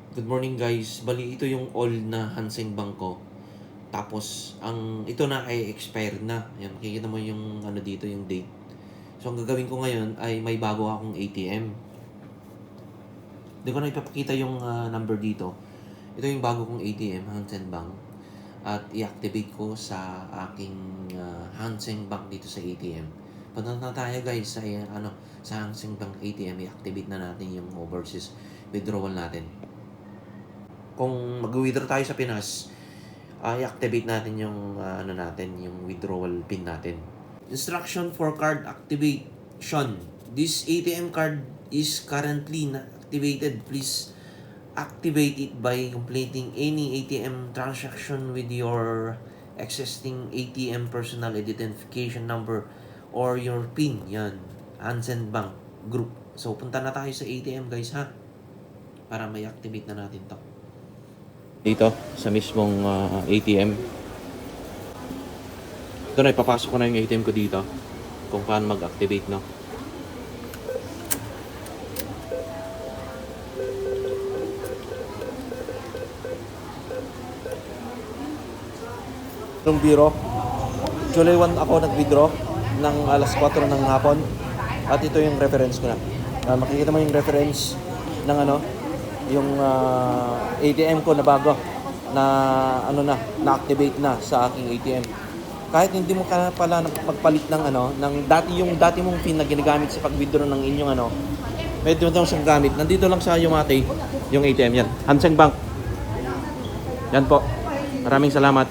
Good morning guys. Bali ito yung all na Hanseng Bank ko. Tapos ito na ay expired na. Yan, makikita mo yung dito yung date. So ang gagawin ko ngayon ay may bago akong ATM. Hindi ko na ipapakita yung number dito. Ito yung bago kong ATM, Hanseng Bank. At i-activate ko sa aking Hanseng Bank dito sa ATM. Punta na tayo guys sa Hanseng Bank ATM. I-activate na natin yung overseas withdrawal natin. Kung mag-withdraw tayo sa Pinas, i-activate natin yung yung withdrawal pin natin. Instruction for card activation. This ATM card is currently not activated. Please activate it by completing any ATM transaction with your existing ATM personal identification number or your PIN. Yan. Hansen Bank Group. So, punta na tayo sa ATM guys ha. Para may activate na natin to. Dito sa mismong ATM. Ito na, ipapasok ko na yung ATM ko dito kung paano mag-activate, no? Yung biro, July 1 ako nag-withdraw ng alas 4 ng hapon at ito yung reference ko na. Makikita mo yung reference ng yung ATM ko na bago na na-activate na sa aking ATM. Kahit hindi mo ka pala magpalit ng ng dati mong PIN na ginagamit sa pag-withdraw ng inyong medyo daw siyang gamit. Nandito lang sa Yumate yung ATM yan. Hanseng Bank. Yan po. Maraming salamat.